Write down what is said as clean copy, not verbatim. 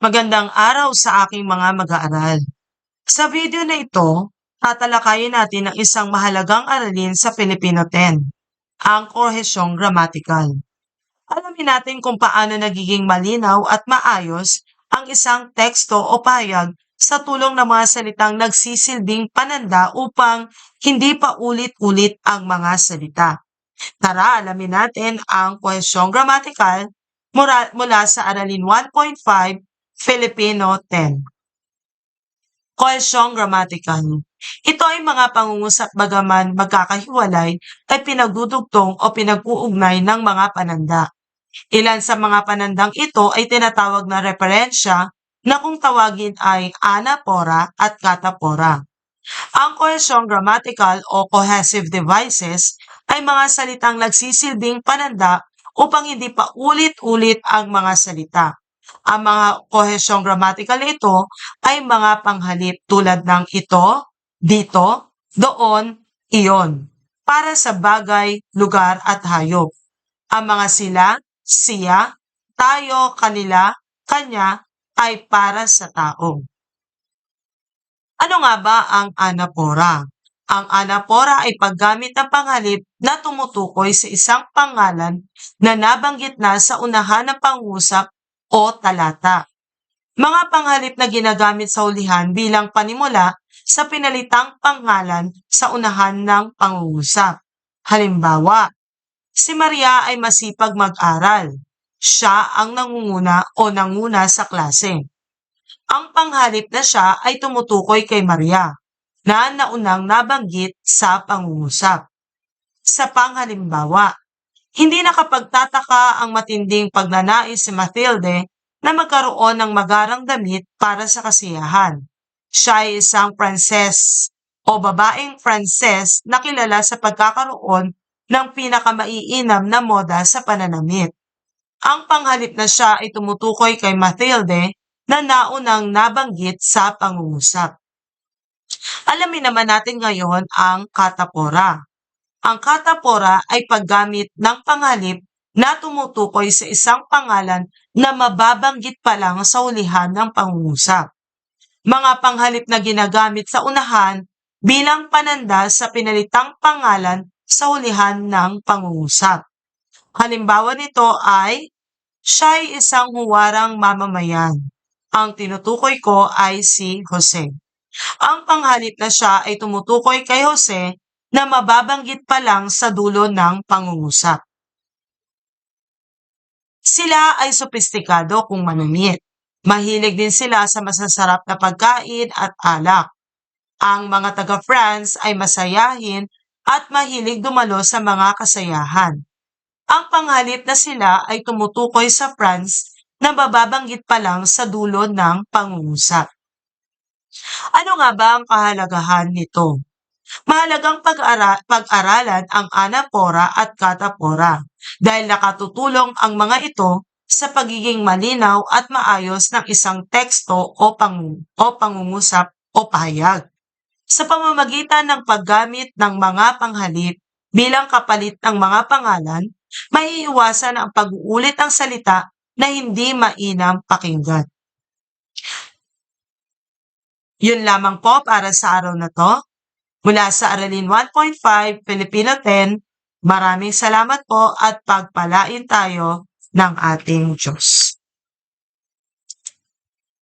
Magandang araw sa aking mga mag-aaral. Sa video na ito, tatalakayin natin ang isang mahalagang aralin sa Filipino 10, ang kohesyong gramatikal. Alamin natin kung paano nagiging malinaw at maayos ang isang teksto o pahayag sa tulong ng mga salitang nagsisilbing pananda upang hindi pa ulit-ulit ang mga salita. Tara, alamin natin ang kohesyong gramatikal mula sa Aralin 1.5, Filipino 10. Kohesyong gramatikal. Ito ay mga pangungusap bagaman magkakahiwalay ay pinagdudugtong o pinag-uugnay ng mga pananda. Ilan sa mga panandang ito ay tinatawag na referensya na kung tawagin ay anapora at katapora. Ang kohesyong grammatical o cohesive devices ay mga salitang nagsisilbing pananda upang hindi pa ulit-ulit ang mga salita. Ang mga kohesyong grammatical ito ay mga panghalip tulad ng ito, dito, doon, iyon, para sa bagay, lugar at hayop. Ang mga sila, siya, tayo, kanila, kanya ay para sa tao. Ano nga ba ang anapora? Ang anapora ay paggamit ng panghalip na tumutukoy sa isang pangalan na nabanggit na sa unahan ng pangusap o talata. Mga panghalip na ginagamit sa hulihan bilang panimula sa pinalitang pangalan sa unahan ng pangungusap. Halimbawa, si Maria ay masipag mag-aral. Siya ang nangunguna o nanguna sa klase. Ang panghalip na siya ay tumutukoy kay Maria na naunang nabanggit sa pangungusap. Sa panghalimbawa, hindi nakapagtataka ang matinding pagnanais si Mathilde na magkaroon ng magarang damit para sa kasiyahan. Siya ay isang Pranses o babaeng Pranses na kilala sa pagkakaroon ng pinakamaiinam na moda sa pananamit. Ang panghalip na siya ay tumutukoy kay Mathilde na naunang nabanggit sa pangungusap. Alamin naman natin ngayon ang katapora. Ang katapora ay paggamit ng panghalip na tumutukoy sa isang pangalan na mababanggit pa lang sa hulihan ng pangungusap. Mga panghalip na ginagamit sa unahan bilang pananda sa pinalitang pangalan sa hulihan ng pangungusap. Halimbawa nito ay, siya ay isang huwarang mamamayan. Ang tinutukoy ko ay si Jose. Ang panghalip na siya ay tumutukoy kay Jose na mababanggit pa lang sa dulo ng pangungusap. Sila ay sopistikado kung manumit. Mahilig din sila sa masasarap na pagkain at alak. Ang mga taga-France ay masayahin at mahilig dumalo sa mga kasayahan. Ang panghalip na sila ay tumutukoy sa France na mababanggit pa lang sa dulo ng pangungusap. Ano nga ba ang kahalagahan nito? Mahalagang pag-aralan ang anapora at katapora dahil nakatutulong ang mga ito sa pagiging malinaw at maayos ng isang teksto o pangungusap o pahayag. Sa pamamagitan ng paggamit ng mga panghalip bilang kapalit ng mga pangalan, maiiwasan ang pag-uulit ng salita na hindi mainam pakinggan. Yun lamang po para sa araw na to. Mula sa Aralin 1.5, Filipino 10, maraming salamat po at pagpalain tayo ng ating Diyos.